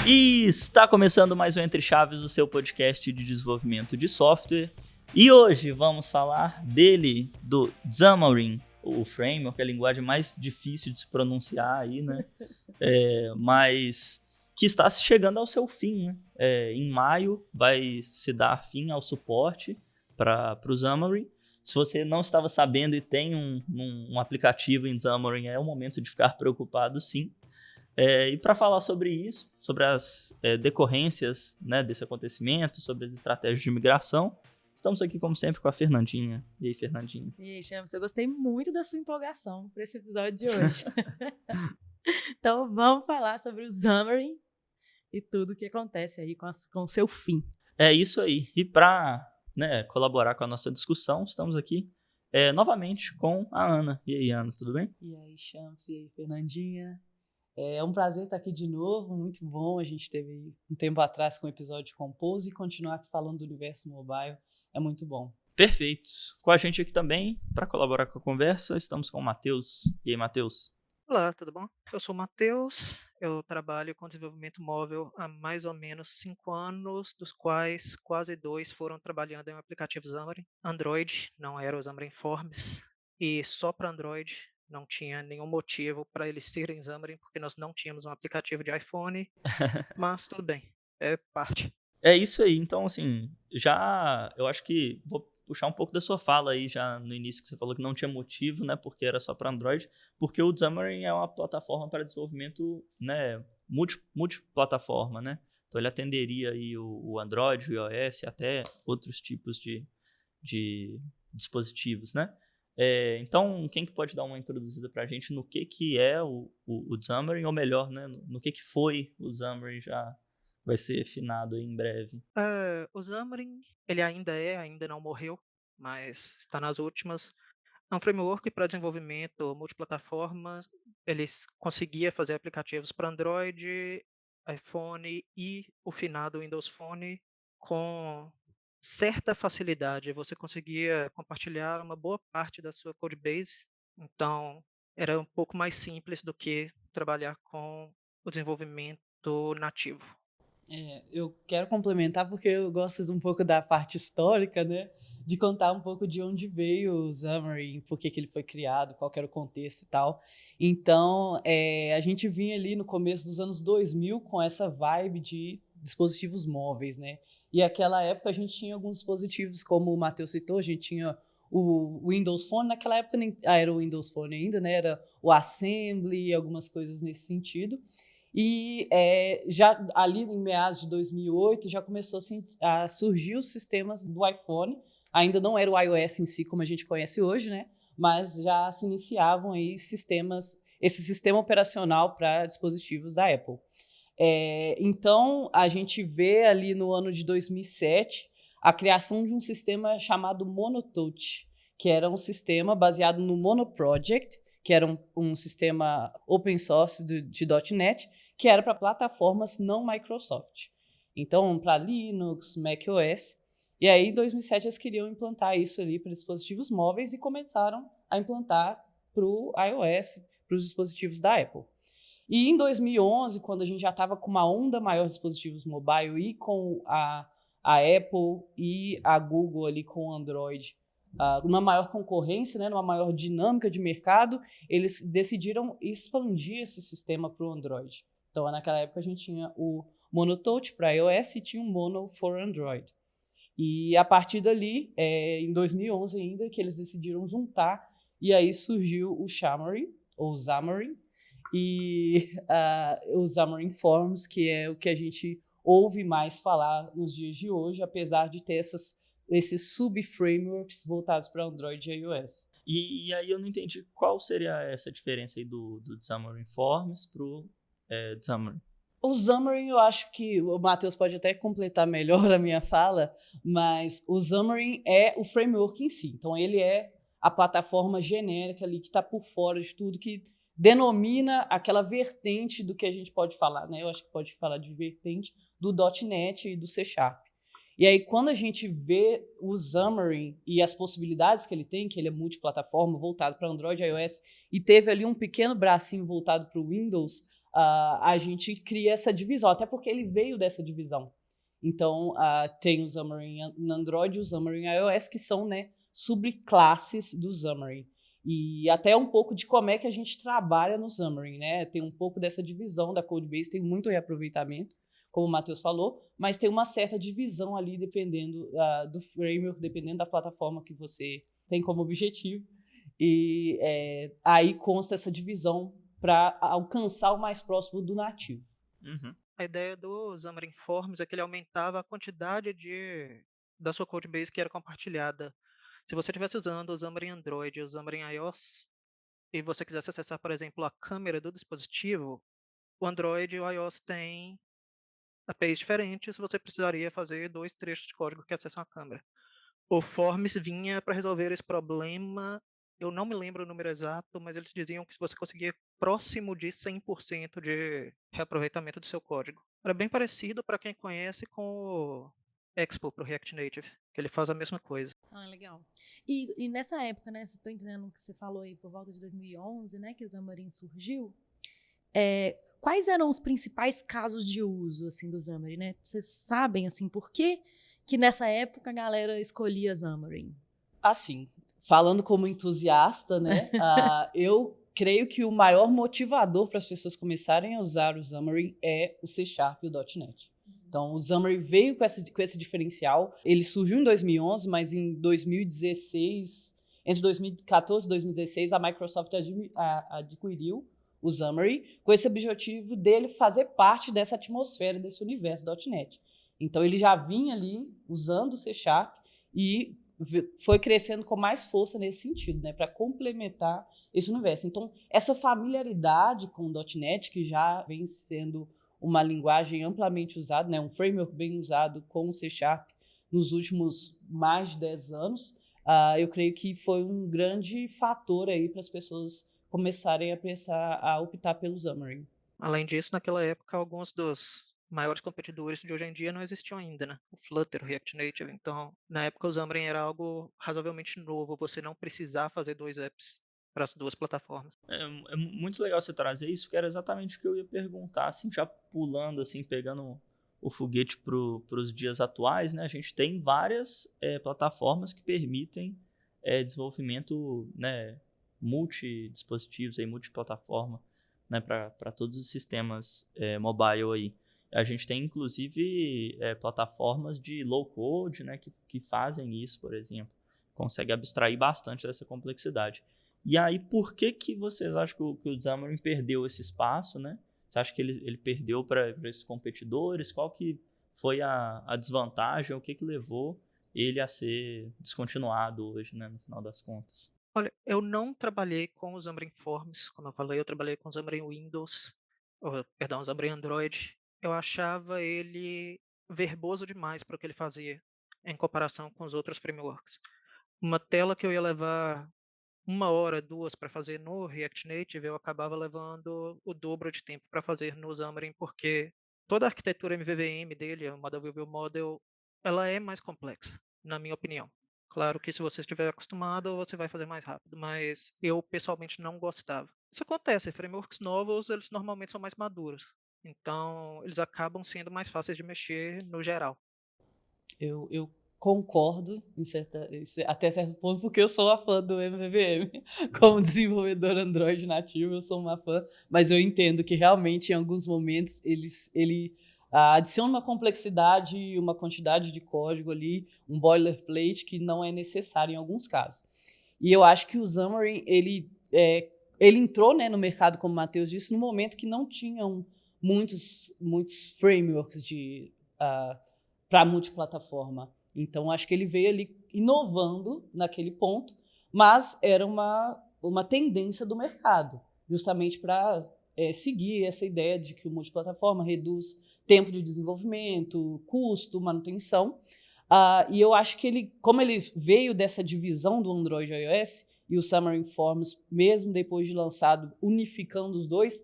E está começando mais um Entre Chaves, o seu podcast de desenvolvimento de software. E hoje vamos falar dele, do Xamarin, o framework, a linguagem mais difícil de se pronunciar aí, né? Mas que está chegando ao seu fim, né? Em maio vai se dar fim ao suporte para o Xamarin. Se você não estava sabendo e tem um aplicativo em Xamarin, é o momento de ficar preocupado, sim. E para falar sobre isso, sobre as decorrências, né, desse acontecimento, sobre as estratégias de migração, estamos aqui, como sempre, com a Fernandinha. E aí, Fernandinha? E aí, Chams, eu gostei muito da sua empolgação para esse episódio de hoje. Então, vamos falar sobre o Xamarin e tudo o que acontece aí com o seu fim. É isso aí. E para colaborar com a nossa discussão, estamos aqui novamente com a Ana. E aí, Ana, tudo bem? E aí, Chams, e aí, Fernandinha? É um prazer estar aqui de novo, muito bom. A gente teve um tempo atrás com o episódio de Compose e continuar aqui falando do universo mobile é muito bom. Perfeito. Com a gente aqui também, para colaborar com a conversa, estamos com o Matheus. E aí, Matheus? Olá, tudo bom? Eu sou o Matheus, eu trabalho com desenvolvimento móvel há mais ou menos 5 anos, dos quais quase 2 foram trabalhando em um aplicativo Xamarin. Android, não era o Xamarin Forms, e só para Android. Não tinha nenhum motivo para eles serem Xamarin, porque nós não tínhamos um aplicativo de iPhone, mas tudo bem, é parte. É isso aí. Então, assim, eu acho que vou puxar um pouco da sua fala aí já no início, que você falou que não tinha motivo, né, porque era só para Android, porque o Xamarin é uma plataforma para desenvolvimento, né, multiplataforma, né? Então ele atenderia aí o Android, o iOS, até outros tipos de dispositivos, né? Então, quem que pode dar uma introduzida para a gente no que é o Xamarin, ou melhor, né, no que foi o Xamarin, já vai ser finado aí em breve. O Xamarin, ele ainda não morreu, mas está nas últimas. É um framework para desenvolvimento multiplataforma. Eles conseguia fazer aplicativos para Android, iPhone e o finado Windows Phone com certa facilidade. Você conseguia compartilhar uma boa parte da sua codebase. Então, era um pouco mais simples do que trabalhar com o desenvolvimento nativo. Eu quero complementar porque eu gosto um pouco da parte histórica, né? De contar um pouco de onde veio o Xamarin, por que ele foi criado, qual era o contexto e tal. Então, a gente vinha ali no começo dos anos 2000 com essa vibe de dispositivos móveis, né? E naquela época a gente tinha alguns dispositivos, como o Matheus citou, a gente tinha o Windows Phone, naquela época nem era o Windows Phone ainda, né? Era o Assembly, algumas coisas nesse sentido. E já ali em meados de 2008 já começou assim, a surgir os sistemas do iPhone. Ainda não era o iOS em si como a gente conhece hoje, né? Mas já se iniciavam aí esse sistema operacional para dispositivos da Apple. Então a gente vê ali no ano de 2007 a criação de um sistema chamado MonoTouch, que era um sistema baseado no Mono Project, que era um sistema open source de .NET, que era para plataformas não Microsoft. Então, para Linux, macOS. E aí, em 2007, eles queriam implantar isso ali para dispositivos móveis e começaram a implantar para o iOS, para os dispositivos da Apple. E em 2011, quando a gente já estava com uma onda maior de dispositivos mobile e com a Apple e a Google ali com o Android, uma maior concorrência, né, uma maior dinâmica de mercado, eles decidiram expandir esse sistema para o Android. Então, naquela época, a gente tinha o MonoTouch para iOS e tinha o Mono for Android. E a partir dali, em 2011 ainda, que eles decidiram juntar, e aí surgiu o Xamarin, ou Xamarin, e o Xamarin Forms, que é o que a gente ouve mais falar nos dias de hoje, apesar de ter esses sub-frameworks voltados para Android e iOS. E aí eu não entendi qual seria essa diferença aí do Xamarin Forms pro Xamarin. O Xamarin, eu acho que o Matheus pode até completar melhor a minha fala, mas o Xamarin é o framework em si. Então, ele é a plataforma genérica ali que está por fora de tudo, que denomina aquela vertente do que a gente pode falar, né? Eu acho que pode falar de vertente do .NET e do C#. E aí, quando a gente vê o Xamarin e as possibilidades que ele tem, que ele é multiplataforma, voltado para Android e iOS, e teve ali um pequeno bracinho voltado para o Windows, a gente cria essa divisão, até porque ele veio dessa divisão. Então, tem o Xamarin no Android e o Xamarin iOS, que são, né, subclasses do Xamarin. E até um pouco de como é que a gente trabalha no Xamarin, né? Tem um pouco dessa divisão da codebase, tem muito reaproveitamento, como o Matheus falou, mas tem uma certa divisão ali, dependendo do framework, dependendo da plataforma que você tem como objetivo. E aí consta essa divisão para alcançar o mais próximo do nativo. Uhum. A ideia do Xamarin Forms é que ele aumentava a quantidade da sua codebase que era compartilhada. Se você estivesse usando o Xamarin Android e o Xamarin iOS, e você quisesse acessar, por exemplo, a câmera do dispositivo, o Android e o iOS têm APIs diferentes, você precisaria fazer 2 trechos de código que acessam a câmera. O Forms vinha para resolver esse problema. Eu não me lembro o número exato, mas eles diziam que você conseguia próximo de 100% de reaproveitamento do seu código. Era bem parecido, para quem conhece, com o Expo para o React Native, que ele faz a mesma coisa. Ah, legal. E nessa época, né, estou entendendo o que você falou aí, por volta de 2011, né, que o Xamarin surgiu, quais eram os principais casos de uso, assim, do Xamarin, né? Vocês sabem, assim, por que nessa época a galera escolhia Xamarin? Assim, falando como entusiasta, né, eu creio que o maior motivador para as pessoas começarem a usar o Xamarin é o C# e o .NET. Então, o Xamarin veio com esse diferencial. Ele surgiu em 2011, mas em 2016, entre 2014 e 2016, a Microsoft adquiriu o Xamarin com esse objetivo dele fazer parte dessa atmosfera, desse universo .NET. Então, ele já vinha ali usando o C# e foi crescendo com mais força nesse sentido, né, para complementar esse universo. Então, essa familiaridade com o .NET, que já vem sendo uma linguagem amplamente usada, né, um framework bem usado com o C# nos últimos mais de 10 anos, eu creio que foi um grande fator aí para as pessoas começarem a pensar, a optar pelo Xamarin. Além disso, naquela época, alguns dos maiores competidores de hoje em dia não existiam ainda, né? O Flutter, o React Native. Então, na época, o Xamarin era algo razoavelmente novo, você não precisar fazer 2 apps para as 2 plataformas. É muito legal você trazer isso, que era exatamente o que eu ia perguntar, assim, já pulando, assim, pegando o foguete para os dias atuais, né? A gente tem várias plataformas que permitem desenvolvimento, né, multidispositivos, multiplataforma, né, para todos os sistemas mobile aí. A gente tem, inclusive, plataformas de low-code, né, que fazem isso, por exemplo. Consegue abstrair bastante dessa complexidade. E aí, por que vocês acham que o Xamarin perdeu esse espaço, né? Você acha que ele perdeu para esses competidores? Qual que foi a desvantagem? O que levou ele a ser descontinuado hoje, né, no final das contas? Olha, eu não trabalhei com o Xamarin Forms, como eu falei, eu trabalhei com o Xamarin Windows, perdão, o Xamarin Android. Eu achava ele verboso demais para o que ele fazia, em comparação com os outros frameworks. Uma tela que eu ia levar 1 hora, 2 para fazer no React Native, eu acabava levando o dobro de tempo para fazer no Xamarin, porque toda a arquitetura MVVM dele, a Model View Model, ela é mais complexa, na minha opinião. Claro que se você estiver acostumado, você vai fazer mais rápido, mas eu pessoalmente não gostava. Isso acontece, frameworks novos, eles normalmente são mais maduros, então eles acabam sendo mais fáceis de mexer no geral. Eu concordo até certo ponto, porque eu sou uma fã do MVVM. Como desenvolvedor Android nativo, eu sou uma fã, mas eu entendo que realmente em alguns momentos ele adiciona uma complexidade e uma quantidade de código ali, um boilerplate que não é necessário em alguns casos. E eu acho que o Xamarin, ele entrou, né, no mercado, como o Matheus disse, no momento que não tinham muitos frameworks para multiplataforma. Então, acho que ele veio ali inovando naquele ponto, mas era uma tendência do mercado, justamente para seguir essa ideia de que o multiplataforma reduz tempo de desenvolvimento, custo, manutenção. E eu acho que como ele veio dessa divisão do Android e iOS, e o Xamarin Forms, mesmo depois de lançado, unificando os dois,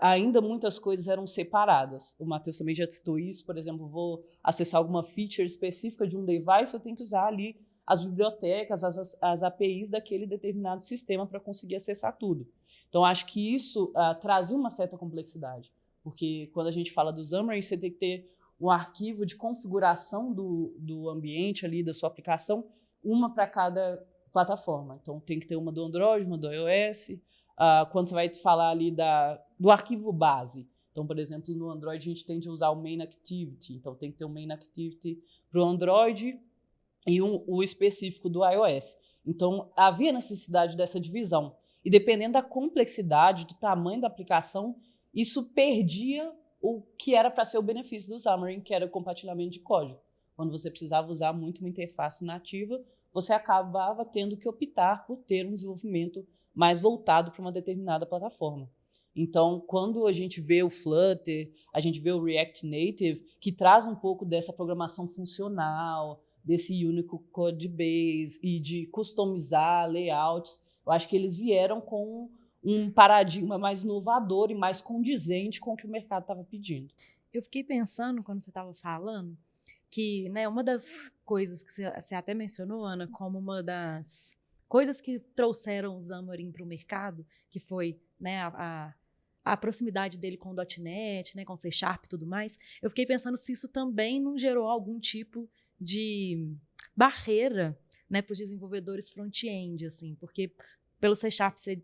ainda muitas coisas eram separadas. O Matheus também já citou isso, por exemplo, vou acessar alguma feature específica de um device, eu tenho que usar ali as bibliotecas, as APIs daquele determinado sistema para conseguir acessar tudo. Então, acho que isso trazia uma certa complexidade, porque quando a gente fala do Xamarin, você tem que ter um arquivo de configuração do ambiente ali, da sua aplicação, uma para cada plataforma. Então, tem que ter uma do Android, uma do iOS. Quando você vai falar ali do arquivo base. Então, por exemplo, no Android a gente tende a usar o main activity. Então, tem que ter o main activity para o Android e o específico do iOS. Então, havia necessidade dessa divisão. E dependendo da complexidade, do tamanho da aplicação, isso perdia o que era para ser o benefício do Xamarin, que era o compartilhamento de código. Quando você precisava usar muito uma interface nativa, você acabava tendo que optar por ter um desenvolvimento mais voltado para uma determinada plataforma. Então, quando a gente vê o Flutter, a gente vê o React Native, que traz um pouco dessa programação funcional, desse único code base e de customizar layouts, eu acho que eles vieram com um paradigma mais inovador e mais condizente com o que o mercado estava pedindo. Eu fiquei pensando, quando você estava falando, que, né, uma das coisas que você até mencionou, Ana, como uma das coisas que trouxeram o Xamarin para o mercado, que foi, né, a proximidade dele com o .NET, né, com C# e tudo mais, eu fiquei pensando se isso também não gerou algum tipo de barreira, né, para os desenvolvedores front-end, assim, porque pelo C#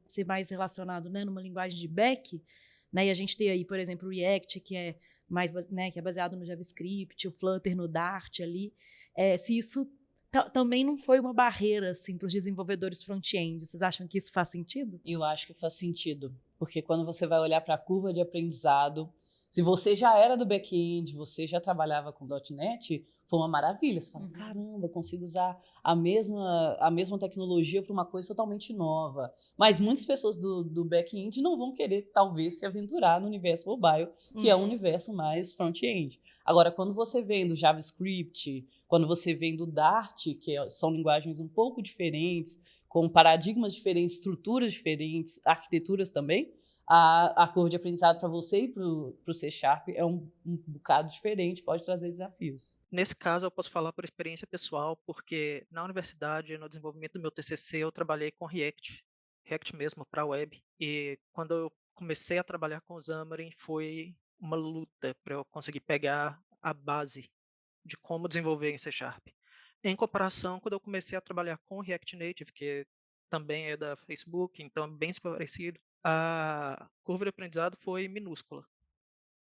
ser mais relacionado, né, numa linguagem de back, né, e a gente tem aí, por exemplo, o React, que é mais, né, que é baseado no JavaScript, o Flutter no Dart ali, se isso também não foi uma barreira assim, para os desenvolvedores front-end. Vocês acham que isso faz sentido? Eu acho que faz sentido, porque quando você vai olhar para a curva de aprendizado, se você já era do back-end, você já trabalhava com .NET, foi uma maravilha. Você fala, caramba, consigo usar a mesma tecnologia para uma coisa totalmente nova. Mas muitas pessoas do back-end não vão querer, talvez, se aventurar no universo mobile, que é um universo mais front-end. Agora, quando você vem do JavaScript, quando você vem do Dart, que são linguagens um pouco diferentes, com paradigmas diferentes, estruturas diferentes, arquiteturas também, a curva de aprendizado para você e para o C# é um bocado diferente, pode trazer desafios. Nesse caso, eu posso falar por experiência pessoal, porque na universidade, no desenvolvimento do meu TCC, eu trabalhei com React mesmo, para a web. E quando eu comecei a trabalhar com o Xamarin, foi uma luta para eu conseguir pegar a base de como desenvolver em C#. Em comparação, quando eu comecei a trabalhar com React Native, que também é da Facebook, então é bem parecido, a curva de aprendizado foi minúscula.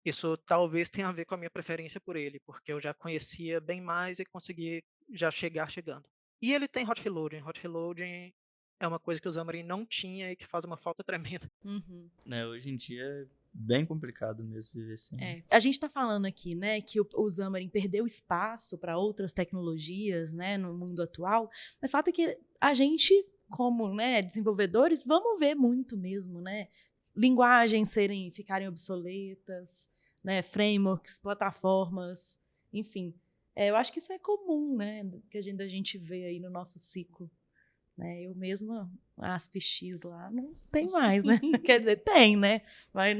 Isso talvez tenha a ver com a minha preferência por ele, porque eu já conhecia bem mais e consegui já chegar chegando. E ele tem hot reloading. Hot reloading é uma coisa que o Xamarin não tinha e que faz uma falta tremenda. Né, hoje em dia é bem complicado mesmo viver assim. A gente está falando aqui, né, que o Xamarin perdeu espaço para outras tecnologias, né, no mundo atual, mas o fato é que a gente, como, né, desenvolvedores, vamos ver muito mesmo, né, linguagens ficarem obsoletas, né, frameworks, plataformas, enfim. Eu acho que isso é comum, né, que a gente vê aí no nosso ciclo. Né? Eu mesma, a ASP.X lá, não tem mais, né? Quer dizer, tem, né? Mas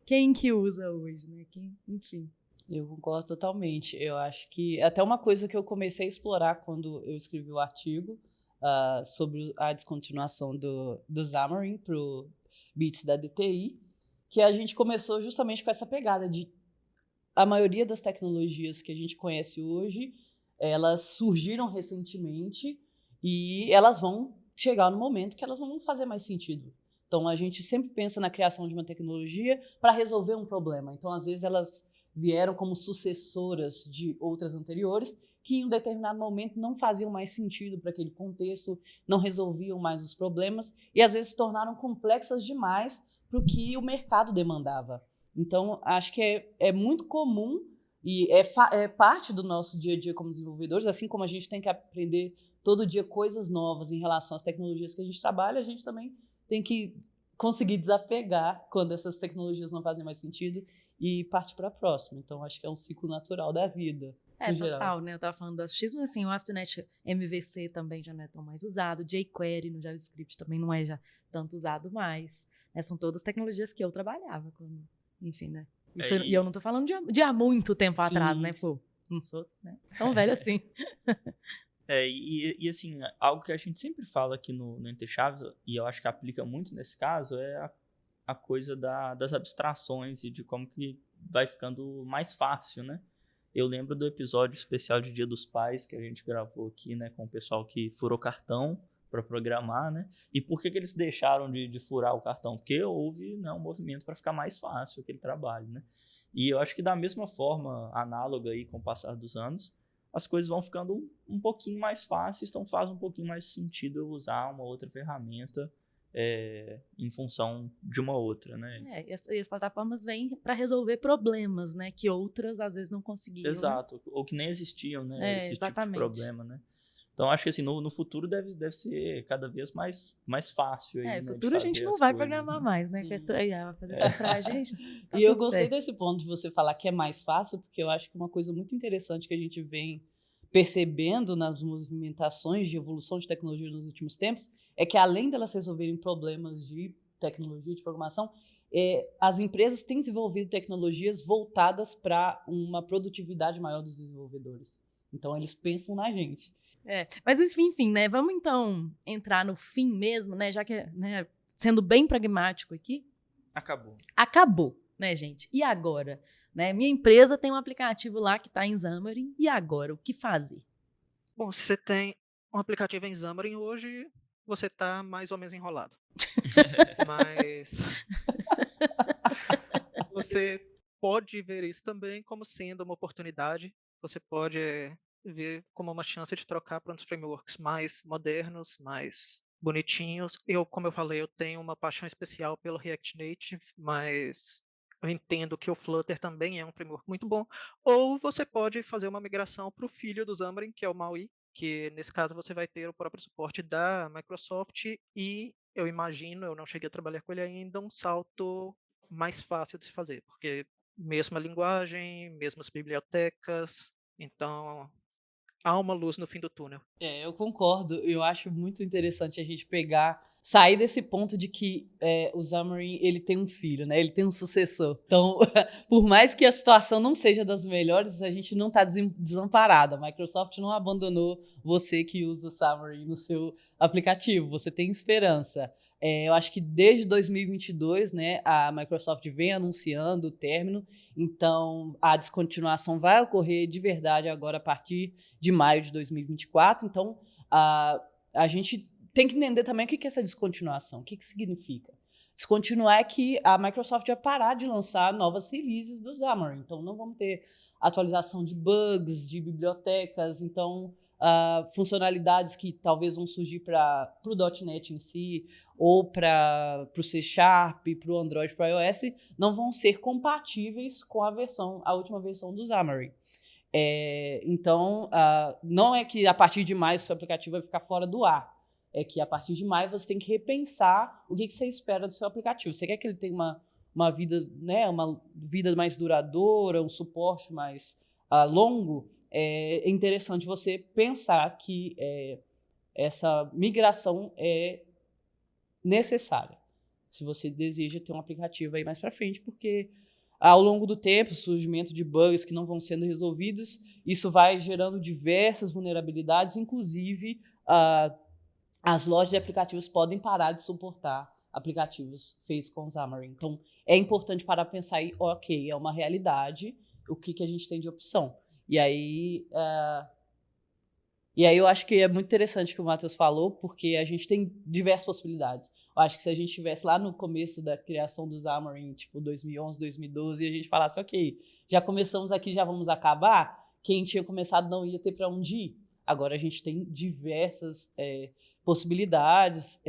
quem que usa hoje, né? Enfim. Eu concordo totalmente. Eu acho que até uma coisa que eu comecei a explorar quando eu escrevi o artigo sobre a descontinuação do Xamarin para o Bits da DTI, que a gente começou justamente com essa pegada de a maioria das tecnologias que a gente conhece hoje, elas surgiram recentemente e elas vão chegar no momento que elas não vão fazer mais sentido. Então, a gente sempre pensa na criação de uma tecnologia para resolver um problema. Então, às vezes, elas vieram como sucessoras de outras anteriores que, em um determinado momento, não faziam mais sentido para aquele contexto, não resolviam mais os problemas e, às vezes, se tornaram complexas demais para o que o mercado demandava. Então, acho que é muito comum e é parte do nosso dia a dia como desenvolvedores, assim como a gente tem que aprender todo dia coisas novas em relação às tecnologias que a gente trabalha, a gente também tem que conseguir desapegar quando essas tecnologias não fazem mais sentido e partir para a próxima. Então, acho que é um ciclo natural da vida, no geral. Total, né? Eu estava falando do ASP.X, mas assim, o ASP.NET MVC também já não é tão mais usado, jQuery no JavaScript também não é já tanto usado mais. São todas tecnologias que eu trabalhava quando, enfim, né? E eu não estou falando de há muito tempo atrás, né? Pô, não sou, né, tão velha assim. E assim, algo que a gente sempre fala aqui no Entre Chaves, e eu acho que aplica muito nesse caso, é a coisa das abstrações e de como que vai ficando mais fácil, né? Eu lembro do episódio especial de Dia dos Pais que a gente gravou aqui, né, com o pessoal que furou cartão para programar, né? E por que eles deixaram de furar o cartão? Porque houve, né, um movimento para ficar mais fácil aquele trabalho, né? E eu acho que da mesma forma, análoga aí com o passar dos anos, as coisas vão ficando um pouquinho mais fáceis, então faz um pouquinho mais sentido eu usar uma outra ferramenta em função de uma outra, né? E as plataformas vêm para resolver problemas, né? Que outras às vezes não conseguiam. Exato, ou que nem existiam, né? Esse exatamente. tipo de problema, né? Então, acho que assim, no futuro deve ser cada vez mais fácil. Aí, No né, futuro a gente não vai programar mais, né? Vai fazer tudo pra gente. Tá E eu tudo gostei certo. desse ponto de você falar que é mais fácil, porque eu acho que uma coisa muito interessante que a gente vem percebendo nas movimentações de evolução de tecnologia nos últimos tempos é que, além delas resolverem problemas de tecnologia, de programação, as empresas têm desenvolvido tecnologias voltadas para uma produtividade maior dos desenvolvedores. Então, eles pensam na gente. Mas enfim, né? Vamos então entrar no fim mesmo, né? Já que, né, sendo bem pragmático aqui, acabou, né, gente? E agora? Né? Minha empresa tem um aplicativo lá que está em Xamarin. E agora? O que fazer? Bom, se você tem um aplicativo em Xamarin hoje, você está mais ou menos enrolado. Mas você pode ver isso também como sendo uma oportunidade. Você pode ver como uma chance de trocar para uns frameworks mais modernos, mais bonitinhos. Como eu falei, eu tenho uma paixão especial pelo React Native, mas eu entendo que o Flutter também é um framework muito bom. Ou você pode fazer uma migração para o filho do Xamarin, que é o Maui, que nesse caso você vai ter o próprio suporte da Microsoft e eu imagino, eu não cheguei a trabalhar com ele ainda, um salto mais fácil de se fazer, porque mesma linguagem, mesmas bibliotecas, então há uma luz no fim do túnel. Eu concordo. Eu acho muito interessante a gente sair desse ponto de que o Xamarin, ele tem um filho, né? Ele tem um sucessor. Então, por mais que a situação não seja das melhores, a gente não está desamparado. A Microsoft não abandonou você que usa o Xamarin no seu aplicativo. Você tem esperança. Eu acho que desde 2022, né, a Microsoft vem anunciando o término. Então, a descontinuação vai ocorrer de verdade agora a partir de maio de 2024. Então, a gente tem que entender também o que é essa descontinuação, o que significa. Descontinuar é que a Microsoft vai parar de lançar novas releases do Xamarin. Então, não vamos ter atualização de bugs, de bibliotecas. Então, funcionalidades que talvez vão surgir para o .NET em si, ou para o C#, para o Android, para o iOS, não vão ser compatíveis com a última versão do Xamarin. Então, não é que a partir de maio o seu aplicativo vai ficar fora do ar. É que a partir de maio você tem que repensar o que você espera do seu aplicativo. Você quer que ele tenha uma vida, né, uma vida mais duradoura, um suporte mais longo? É interessante você pensar que essa migração é necessária, se você deseja ter um aplicativo aí mais para frente, porque ao longo do tempo, o surgimento de bugs que não vão sendo resolvidos, isso vai gerando diversas vulnerabilidades, inclusive as lojas de aplicativos podem parar de suportar aplicativos feitos com Xamarin. Então, é importante parar para pensar aí, ok, é uma realidade, o que a gente tem de opção? E aí eu acho que é muito interessante o que o Matheus falou, porque a gente tem diversas possibilidades. Eu acho que se a gente estivesse lá no começo da criação do Xamarin, tipo 2011, 2012, e a gente falasse, ok, já começamos aqui, já vamos acabar, quem tinha começado não ia ter para onde ir. Agora a gente tem diversas possibilidades,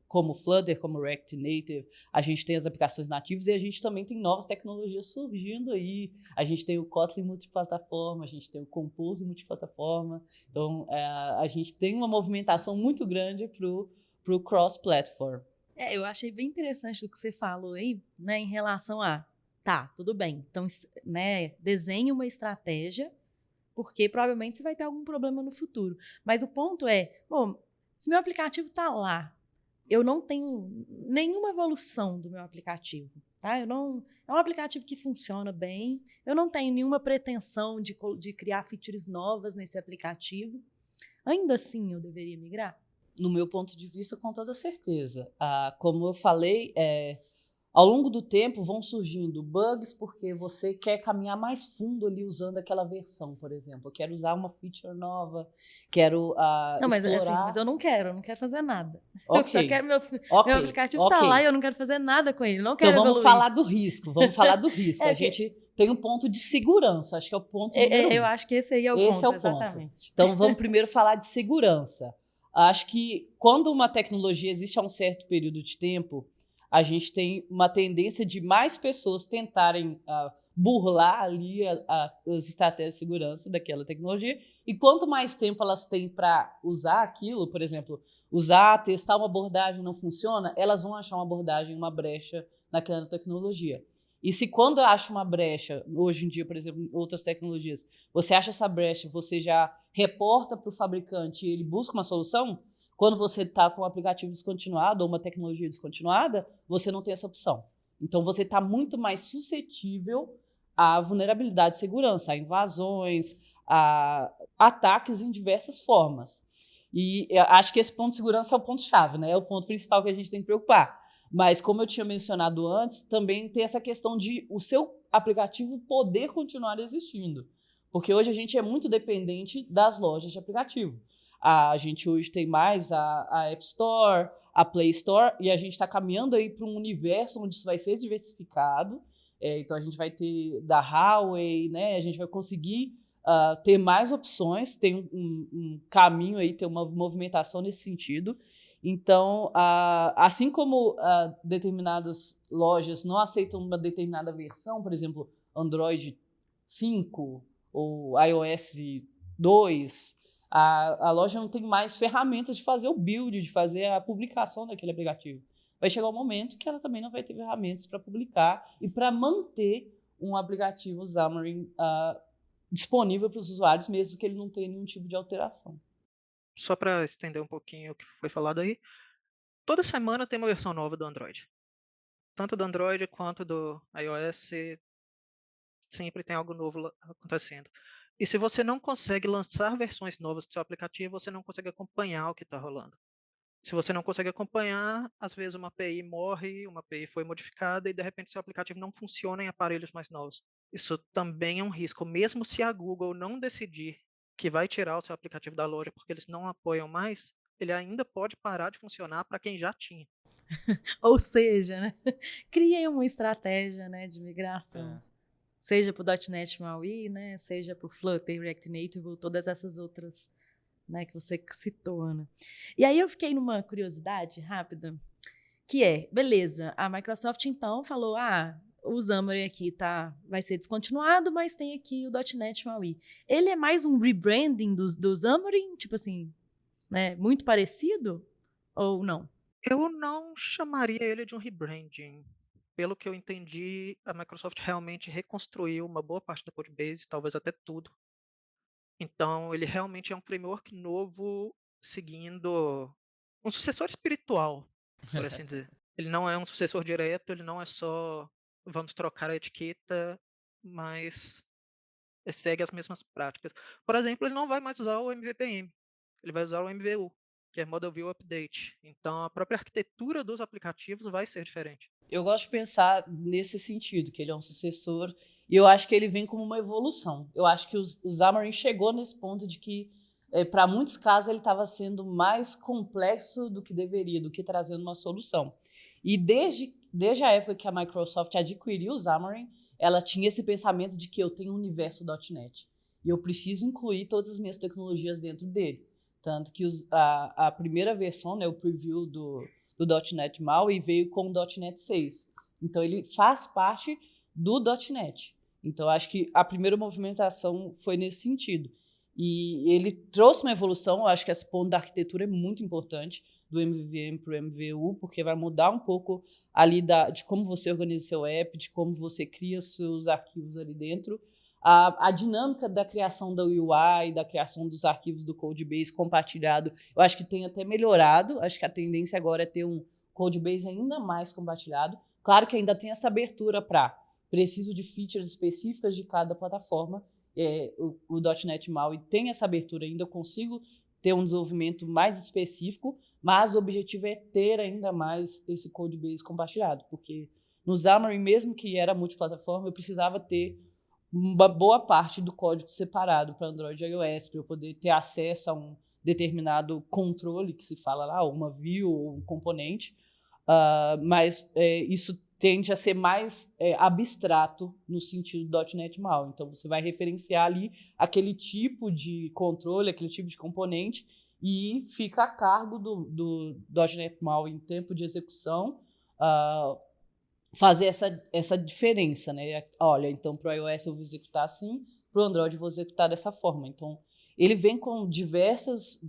como Flutter, como React Native, a gente tem as aplicações nativas e a gente também tem novas tecnologias surgindo aí. A gente tem o Kotlin multiplataforma, a gente tem o Compose multiplataforma. Então, a gente tem uma movimentação muito grande para o cross-platform. Eu achei bem interessante do que você falou aí, né, em relação tá, tudo bem. Então, né, desenhe uma estratégia, porque provavelmente você vai ter algum problema no futuro. Mas o ponto é, bom, se meu aplicativo está lá, eu não tenho nenhuma evolução do meu aplicativo, tá? É um aplicativo que funciona bem, eu não tenho nenhuma pretensão de criar features novas nesse aplicativo. ainda assim eu deveria migrar? No meu ponto de vista, com toda certeza. Como eu falei, ao longo do tempo vão surgindo bugs porque você quer caminhar mais fundo ali usando aquela versão, por exemplo. Eu quero usar uma feature nova, quero Não, mas assim, explorar. mas eu não quero fazer nada. Eu só Ok, quero meu ok, aplicativo tá ok. lá e eu não quero fazer nada com ele, não Então quero vamos evoluir. falar do risco. Vamos falar do risco. É A que- gente tem um ponto de segurança. Acho que é o ponto número 1. Eu acho que esse aí é o Esse ponto, é o ponto. exatamente. Então, vamos primeiro falar de segurança. Acho que quando uma tecnologia existe há um certo período de tempo, a gente tem uma tendência de mais pessoas tentarem burlar ali as estratégias de segurança daquela tecnologia. E quanto mais tempo elas têm para usar aquilo, por exemplo, testar uma abordagem não funciona, elas vão achar uma abordagem, uma brecha naquela tecnologia. E se quando acha uma brecha, hoje em dia, por exemplo, em outras tecnologias, você acha essa brecha, você já reporta para o fabricante e ele busca uma solução, quando você está com um aplicativo descontinuado ou uma tecnologia descontinuada, você não tem essa opção. Então, você está muito mais suscetível à vulnerabilidade de segurança, a invasões, a ataques em diversas formas. E eu acho que esse ponto de segurança é o ponto-chave, né? É o ponto principal que a gente tem que preocupar. Mas, como eu tinha mencionado antes, também tem essa questão de o seu aplicativo poder continuar existindo. Porque hoje a gente é muito dependente das lojas de aplicativo. A gente hoje tem mais a App Store, a Play Store, e a gente está caminhando aí para um universo onde isso vai ser diversificado. Então, a gente vai ter da Huawei, né? A gente vai conseguir ter mais opções, tem um caminho aí, tem uma movimentação nesse sentido. Então, assim como determinadas lojas não aceitam uma determinada versão, por exemplo, Android 5 ou iOS 2, a loja não tem mais ferramentas de fazer o build, de fazer a publicação daquele aplicativo. Vai chegar um momento que ela também não vai ter ferramentas para publicar e para manter um aplicativo Xamarin disponível para os usuários, mesmo que ele não tenha nenhum tipo de alteração. Só para estender um pouquinho o que foi falado aí, toda semana tem uma versão nova do Android. Tanto do Android quanto do iOS, sempre tem algo novo acontecendo. E se você não consegue lançar versões novas do seu aplicativo, você não consegue acompanhar o que está rolando. Se você não consegue acompanhar, às vezes uma API morre, uma API foi modificada e de repente seu aplicativo não funciona em aparelhos mais novos. Isso também é um risco, mesmo se a Google não decidir que vai tirar o seu aplicativo da loja porque eles não apoiam mais, ele ainda pode parar de funcionar para quem já tinha. Ou seja, né? Criem uma estratégia, né, de migração. Seja para o .NET MAUI, né? Seja para o Flutter, React Native, todas essas outras, né, que você citou, Ana. E aí eu fiquei numa curiosidade rápida, que é, beleza, a Microsoft então falou, o Xamarin aqui vai ser descontinuado, mas tem aqui o .NET MAUI. Ele é mais um rebranding do Xamarin, tipo assim, né, muito parecido ou não? Eu não chamaria ele de um rebranding. Pelo que eu entendi, a Microsoft realmente reconstruiu uma boa parte da codebase, talvez até tudo. Então, ele realmente é um framework novo, seguindo um sucessor espiritual, por assim dizer. Ele não é um sucessor direto, ele não é só vamos trocar a etiqueta, mas segue as mesmas práticas. Por exemplo, ele não vai mais usar o MVPM, ele vai usar o MVU, que é Model View Update. Então, a própria arquitetura dos aplicativos vai ser diferente. Eu gosto de pensar nesse sentido, que ele é um sucessor, e eu acho que ele vem como uma evolução. Eu acho que o Xamarin chegou nesse ponto de que, para muitos casos, ele estava sendo mais complexo do que deveria, do que trazendo uma solução. E desde a época que a Microsoft adquiriu o Xamarin, ela tinha esse pensamento de que eu tenho um universo .NET e eu preciso incluir todas as minhas tecnologias dentro dele. Tanto que a primeira versão, né, o preview do .NET MAUI veio com o .NET 6. Então, ele faz parte do .NET. Então, acho que a primeira movimentação foi nesse sentido. E ele trouxe uma evolução, eu acho que esse ponto da arquitetura é muito importante, do MVVM para o MVU, porque vai mudar um pouco ali de como você organiza o seu app, de como você cria seus arquivos ali dentro. A dinâmica da criação da UI, da criação dos arquivos do Codebase compartilhado, eu acho que tem até melhorado. Acho que a tendência agora é ter um Codebase ainda mais compartilhado. Claro que ainda tem essa abertura para preciso de features específicas de cada plataforma. O .NET MAUI tem essa abertura ainda, eu consigo ter um desenvolvimento mais específico, mas o objetivo é ter ainda mais esse codebase compartilhado, porque no Xamarin, mesmo que era multiplataforma, eu precisava ter uma boa parte do código separado para Android e iOS, para eu poder ter acesso a um determinado controle, que se fala lá, uma view ou um componente, mas isso tende a ser mais abstrato no sentido do .NET MAUI. Então, você vai referenciar ali aquele tipo de controle, aquele tipo de componente, e fica a cargo do .NET MAUI em tempo de execução fazer essa diferença, né? Olha, então para o iOS eu vou executar assim, para o Android eu vou executar dessa forma. Então, ele vem com diversas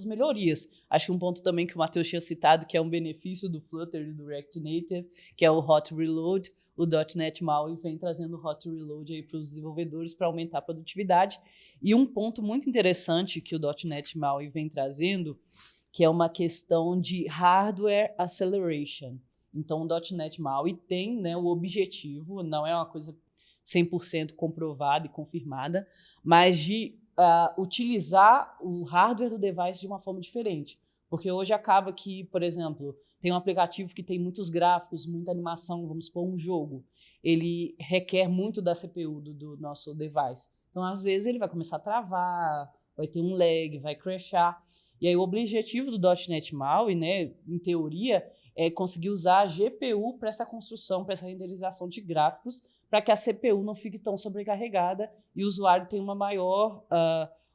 melhorias. Acho que um ponto também que o Matheus tinha citado, que é um benefício do Flutter e do React Native, que é o Hot Reload. O .NET MAUI vem trazendo o Hot Reload para os desenvolvedores para aumentar a produtividade. E um ponto muito interessante que o .NET MAUI vem trazendo, que é uma questão de Hardware Acceleration. Então, o .NET MAUI tem, né, o objetivo, não é uma coisa 100% comprovada e confirmada, mas de utilizar o hardware do device de uma forma diferente. Porque hoje acaba que, por exemplo, tem um aplicativo que tem muitos gráficos, muita animação, vamos supor, um jogo. Ele requer muito da CPU do nosso device. Então, às vezes, ele vai começar a travar, vai ter um lag, vai crashar. E aí, o objetivo do .NET MAUI, né, em teoria, é conseguir usar a GPU para essa construção, para essa renderização de gráficos, para que a CPU não fique tão sobrecarregada e o usuário tenha uma maior,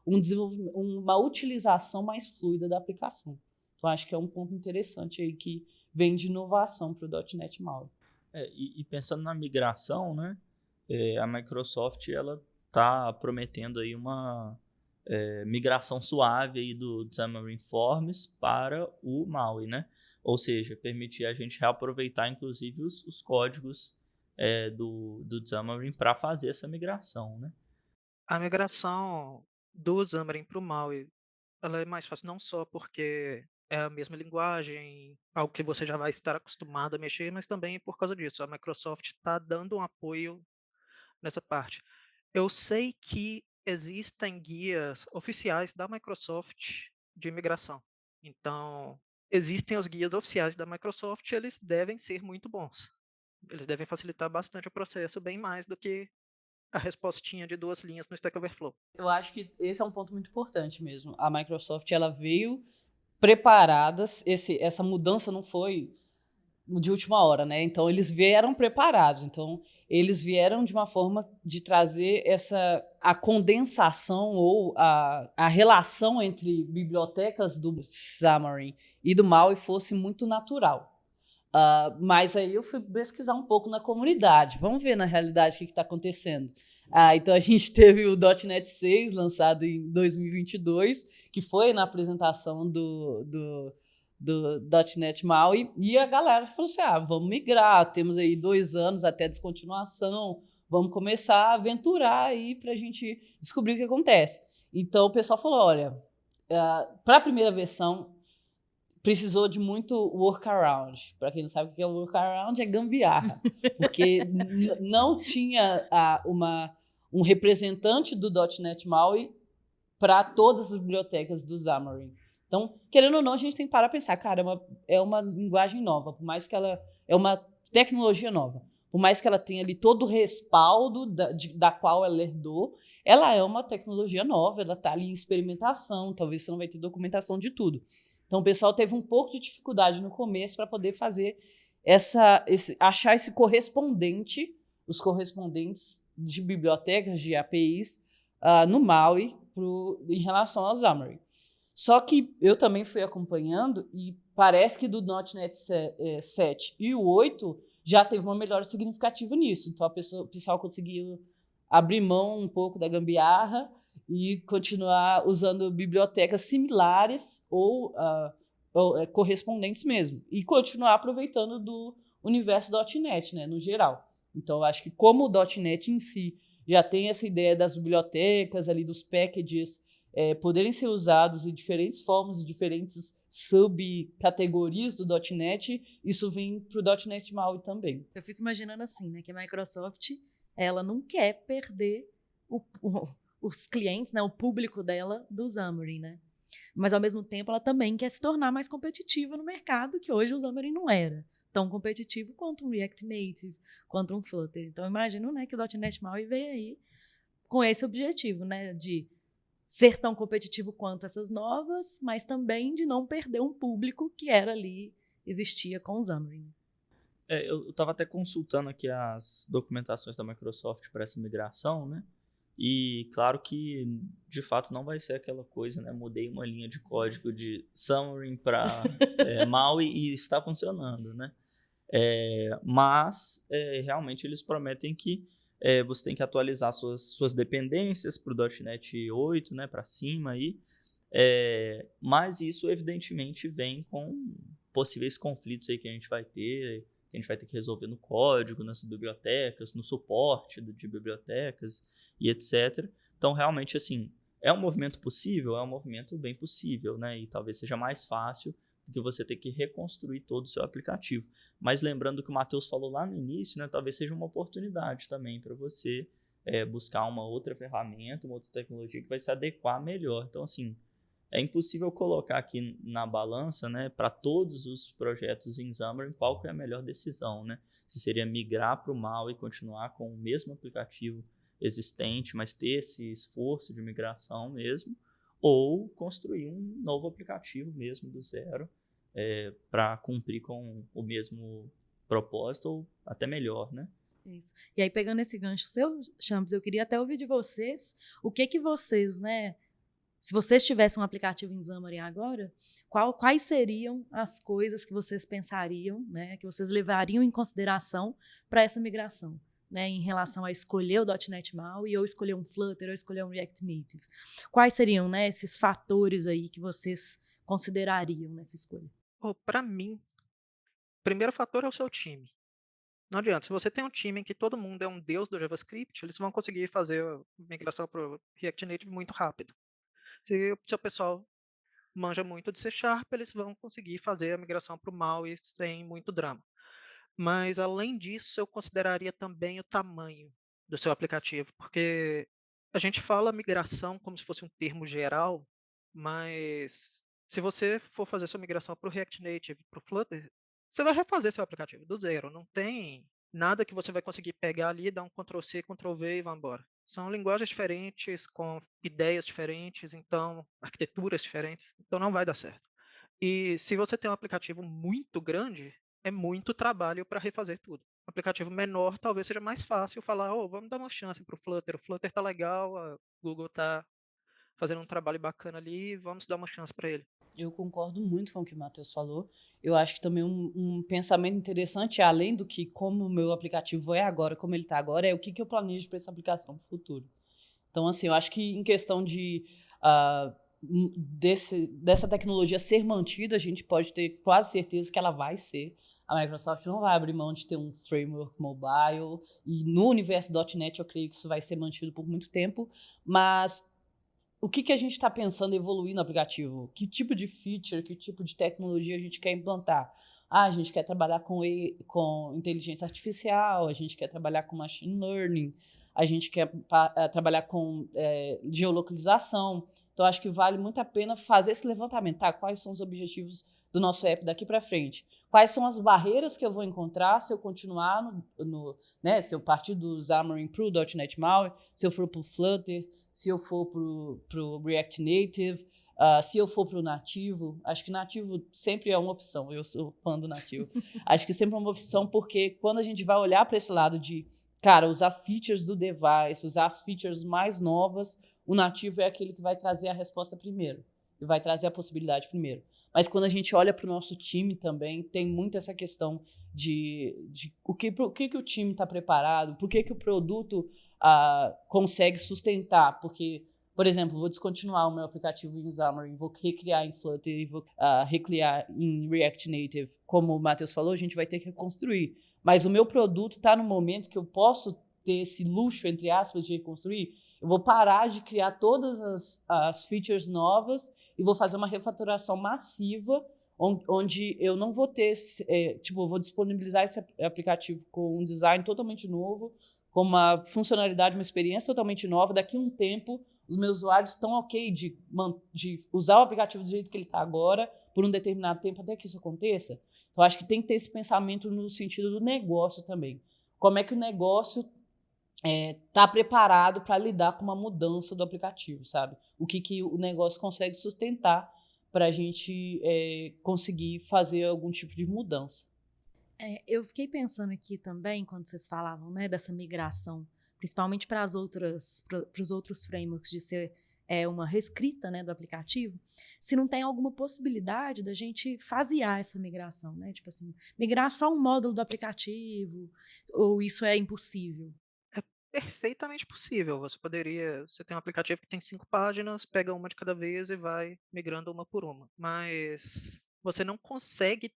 uma utilização mais fluida da aplicação. Então, acho que é um ponto interessante aí que vem de inovação para o .NET MAUI. E pensando na migração, né, a Microsoft ela está prometendo aí uma migração suave aí do Xamarin Forms para o MAUI, né? Ou seja, permitir a gente reaproveitar, inclusive, os códigos do Xamarin para fazer essa migração, né? A migração do Xamarin para o MAUI, ela é mais fácil não só porque é a mesma linguagem, algo que você já vai estar acostumado a mexer, mas também por causa disso. A Microsoft está dando um apoio nessa parte. Eu sei que existem guias oficiais da Microsoft de migração. Então, existem os guias oficiais da Microsoft, eles devem ser muito bons. Eles devem facilitar bastante o processo, bem mais do que a respostinha de 2 linhas no Stack Overflow. Eu acho que esse é um ponto muito importante mesmo. A Microsoft ela veio preparada, essa mudança não foi de última hora, né? Então, eles vieram preparados. Então, eles vieram de uma forma de trazer a condensação ou a relação entre bibliotecas do Xamarin e do MAUI fosse muito natural. Mas aí eu fui pesquisar um pouco na comunidade. Vamos ver, na realidade, o que está acontecendo. Então, a gente teve o .NET 6, lançado em 2022, que foi na apresentação do .NET MAUI, e a galera falou assim, vamos migrar, temos aí 2 anos até descontinuação, vamos começar a aventurar aí para a gente descobrir o que acontece. Então, o pessoal falou, olha, para a primeira versão, precisou de muito workaround. Para quem não sabe o que é workaround, é gambiarra. Porque não tinha um representante do .NET MAUI para todas as bibliotecas do Xamarin. Então, querendo ou não, a gente tem que parar e pensar, cara, é uma linguagem nova, por mais que ela é uma tecnologia nova, por mais que ela tenha ali todo o respaldo da qual ela herdou, ela é uma tecnologia nova, ela está ali em experimentação, talvez você não vai ter documentação de tudo. Então, o pessoal teve um pouco de dificuldade no começo para poder fazer achar esse correspondente, os correspondentes de bibliotecas, de APIs, no MAUI em relação ao Xamarin. Só que eu também fui acompanhando e parece que do .NET 7 e o 8 já teve uma melhora significativa nisso. Então, o pessoal conseguiu abrir mão um pouco da gambiarra e continuar usando bibliotecas similares ou correspondentes mesmo. E continuar aproveitando do universo .NET, né, no geral. Então, eu acho que como o .NET em si já tem essa ideia das bibliotecas, ali dos packages, poderem ser usados de diferentes formas, de diferentes subcategorias do .NET, isso vem para o .NET MAUI também. Eu fico imaginando assim, né, que a Microsoft ela não quer perder os clientes, né, o público dela do Xamarin, né? Mas, ao mesmo tempo, ela também quer se tornar mais competitiva no mercado, que hoje o Xamarin não era tão competitivo quanto um React Native, quanto um Flutter. Então, imagino, né, que o .NET MAUI veio aí com esse objetivo, né, de ser tão competitivo quanto essas novas, mas também de não perder um público que era ali, existia com o Xamarin. Eu estava até consultando aqui as documentações da Microsoft para essa migração, né? E claro que, de fato, não vai ser aquela coisa, né? Mudei uma linha de código de Xamarin para MAUI e está funcionando, né? Mas, realmente, eles prometem que você tem que atualizar suas dependências para o .NET 8, né? Para cima aí. Mas isso, evidentemente, vem com possíveis conflitos aí que a gente vai ter, que a gente vai ter que resolver no código, nas bibliotecas, no suporte de bibliotecas e etc. Então, realmente, assim, é um movimento possível? É um movimento bem possível, né? E talvez seja mais fácil do que você ter que reconstruir todo o seu aplicativo. Mas lembrando que o Matheus falou lá no início, né? Talvez seja uma oportunidade também para você buscar uma outra ferramenta, uma outra tecnologia que vai se adequar melhor. Então, assim, é impossível colocar aqui na balança, né, para todos os projetos em Xamarin, qual que é a melhor decisão, né? Se seria migrar para o MAUI e continuar com o mesmo aplicativo existente, mas ter esse esforço de migração mesmo, ou construir um novo aplicativo mesmo do zero para cumprir com o mesmo propósito ou até melhor, né? Isso. E aí, pegando esse gancho seu, Champs, eu queria até ouvir de vocês o que vocês, né, se vocês tivessem um aplicativo em Xamarin agora, quais seriam as coisas que vocês pensariam, né, que vocês levariam em consideração para essa migração, né, em relação a escolher o .NET MAUI ou escolher um Flutter ou escolher um React Native? Quais seriam, né, esses fatores aí que vocês considerariam nessa escolha? Para mim, o primeiro fator é o seu time. Não adianta, se você tem um time em que todo mundo é um deus do JavaScript, eles vão conseguir fazer a migração para o React Native muito rápido. Se o seu pessoal manja muito de C#, eles vão conseguir fazer a migração para o MAUI sem muito drama. Mas, além disso, eu consideraria também o tamanho do seu aplicativo, porque a gente fala migração como se fosse um termo geral, mas se você for fazer sua migração para o React Native, para o Flutter, você vai refazer seu aplicativo do zero. Não tem nada que você vai conseguir pegar ali, dar um Ctrl+C, Ctrl+V e vai embora. São linguagens diferentes, com ideias diferentes, então arquiteturas diferentes, então não vai dar certo. E se você tem um aplicativo muito grande, é muito trabalho para refazer tudo. Um aplicativo menor talvez seja mais fácil falar, vamos dar uma chance para o Flutter está legal, a Google está fazendo um trabalho bacana ali, vamos dar uma chance para ele. Eu concordo muito com o que o Matheus falou. Eu acho que também um pensamento interessante, além do que como o meu aplicativo é agora, como ele está agora, é o que eu planejo para essa aplicação no futuro. Então, assim, eu acho que em questão de dessa tecnologia ser mantida, a gente pode ter quase certeza que ela vai ser. A Microsoft não vai abrir mão de ter um framework mobile, e no universo .NET eu creio que isso vai ser mantido por muito tempo, mas o que a gente está pensando em evoluir no aplicativo? Que tipo de feature, que tipo de tecnologia a gente quer implantar? A gente quer trabalhar com inteligência artificial, a gente quer trabalhar com machine learning, a gente quer trabalhar com geolocalização. Então, acho que vale muito a pena fazer esse levantamento. Tá? Quais são os objetivos do nosso app daqui para frente? Quais são as barreiras que eu vou encontrar se eu continuar se eu partir do Xamarin para o .NET MAUI, se eu for para o Flutter, se eu for para o React Native, se eu for para o nativo. Acho que nativo sempre é uma opção. Eu sou fã do nativo. Acho que sempre é uma opção, porque quando a gente vai olhar para esse lado de, cara, usar features do device, usar as features mais novas, o nativo é aquele que vai trazer a resposta primeiro e vai trazer a possibilidade primeiro. Mas quando a gente olha para o nosso time também, tem muito essa questão de o que o time está preparado, por que o produto consegue sustentar. Porque, por exemplo, vou descontinuar o meu aplicativo em Xamarin, vou recriar em Flutter e vou recriar em React Native. Como o Matheus falou, a gente vai ter que reconstruir. Mas o meu produto está no momento que eu posso ter esse luxo, entre aspas, de reconstruir. Eu vou parar de criar todas as features novas e vou fazer uma refatoração massiva, onde eu não vou ter, vou disponibilizar esse aplicativo com um design totalmente novo, com uma funcionalidade, uma experiência totalmente nova. Daqui a um tempo, os meus usuários estão ok de usar o aplicativo do jeito que ele está agora por um determinado tempo até que isso aconteça? Então, acho que tem que ter esse pensamento no sentido do negócio também. Como é que o negócio está preparado para lidar com uma mudança do aplicativo, sabe? O que o negócio consegue sustentar para a gente conseguir fazer algum tipo de mudança. Eu fiquei pensando aqui também, quando vocês falavam, né, dessa migração, principalmente para os outros frameworks, de ser uma reescrita, né, do aplicativo, se não tem alguma possibilidade da gente fasear essa migração, né? Tipo assim, migrar só um módulo do aplicativo, ou isso é impossível? Perfeitamente possível. Você tem um aplicativo que tem 5 páginas, pega uma de cada vez e vai migrando uma por uma. Mas você não consegue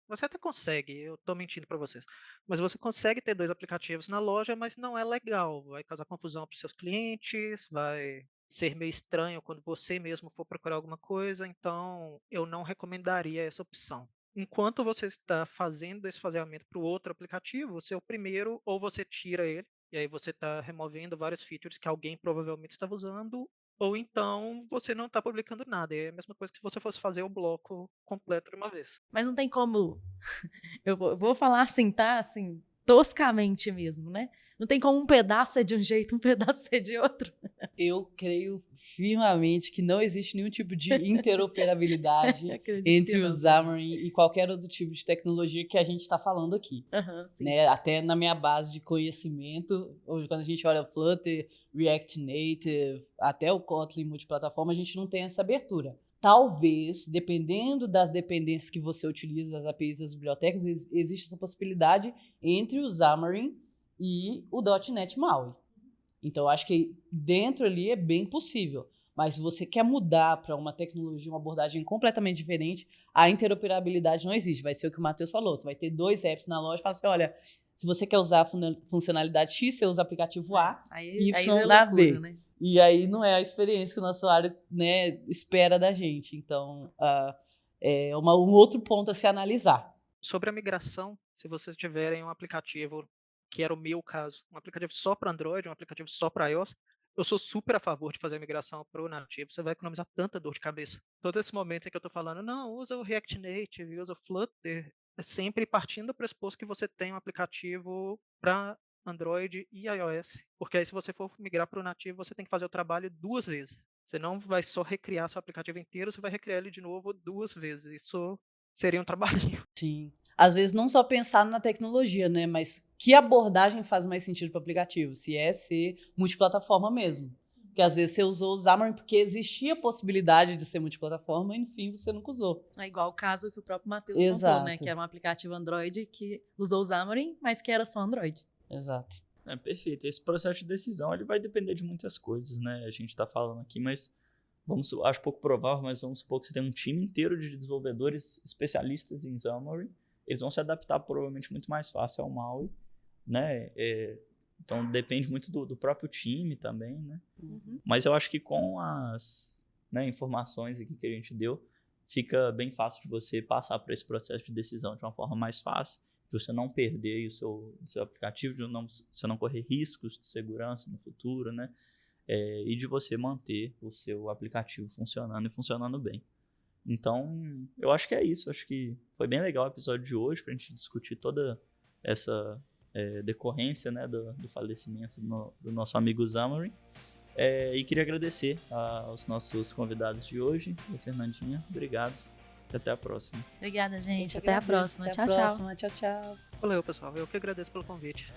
você até consegue, eu estou mentindo para vocês, mas você consegue ter 2 aplicativos na loja, mas não é legal. Vai causar confusão para os seus clientes, vai ser meio estranho quando você mesmo for procurar alguma coisa, então eu não recomendaria essa opção. Enquanto você está fazendo esse faseamento para o outro aplicativo, o seu primeiro, ou você tira ele, e aí você está removendo vários features que alguém provavelmente estava usando, ou então você não está publicando nada. É a mesma coisa que se você fosse fazer o bloco completo de uma vez. Mas não tem como. Eu vou falar assim, tá? Assim, toscamente mesmo, né? Não tem como um pedaço ser de um jeito, um pedaço ser de outro. Eu creio firmemente que não existe nenhum tipo de interoperabilidade Acredito entre que não. o Xamarin e qualquer outro tipo de tecnologia que a gente está falando aqui. Sim. Né? Até na minha base de conhecimento, hoje, quando a gente olha Flutter, React Native, até o Kotlin multiplataforma, a gente não tem essa abertura. Talvez, dependendo das dependências que você utiliza, das APIs das bibliotecas, existe essa possibilidade entre o Xamarin e o .NET MAUI. Então, acho que dentro ali é bem possível. Mas se você quer mudar para uma tecnologia, uma abordagem completamente diferente, a interoperabilidade não existe. Vai ser o que o Matheus falou. Você vai ter 2 apps na loja e fala assim, olha, se você quer usar a funcionalidade X, você usa o aplicativo A, Aí Y é da loucura, B. né? E aí não é a experiência que o nosso usuário, né, espera da gente. Então, é um outro ponto a se analisar. Sobre a migração, se vocês tiverem um aplicativo, que era o meu caso, um aplicativo só para Android, um aplicativo só para iOS, eu sou super a favor de fazer a migração para o nativo. Você vai economizar tanta dor de cabeça. Todo esse momento em que eu estou falando, não, usa o React Native, usa o Flutter, é sempre partindo do pressuposto que você tem um aplicativo para Android e iOS. Porque aí, se você for migrar para o nativo, você tem que fazer o trabalho 2 vezes. Você não vai só recriar seu aplicativo inteiro, você vai recriar ele de novo 2 vezes. Isso seria um trabalhinho. Sim. Às vezes não só pensar na tecnologia, né? Mas que abordagem faz mais sentido para o aplicativo? Se é ser multiplataforma mesmo. Porque às vezes você usou o Xamarin porque existia a possibilidade de ser multiplataforma e, enfim, você nunca usou. É igual o caso que o próprio Matheus Exato. contou, né? Que era um aplicativo Android que usou o Xamarin, mas que era só Android. Exato. Perfeito. Esse processo de decisão ele vai depender de muitas coisas, né? A gente está falando aqui, mas acho pouco provável, mas vamos supor que você tem um time inteiro de desenvolvedores especialistas em Xamarin. Eles vão se adaptar provavelmente muito mais fácil ao MAUI, né? Então depende muito do próprio time também, né? Uhum. Mas eu acho que com as informações aqui que a gente deu, fica bem fácil de você passar por esse processo de decisão de uma forma mais fácil, de você não perder aí o seu aplicativo, de você não correr riscos de segurança no futuro, né? E de você manter o seu aplicativo funcionando e funcionando bem. Então, eu acho que é isso. Acho que foi bem legal o episódio de hoje para a gente discutir toda essa decorrência, né, do falecimento do nosso amigo Xamarin. E queria agradecer aos nossos convidados de hoje. E a Fernandinha, obrigado. E até a próxima. Obrigada, gente. Eu até a agradeço. próxima. Até Tchau, a tchau. próxima. Tchau, tchau. Valeu, pessoal. Eu que agradeço pelo convite.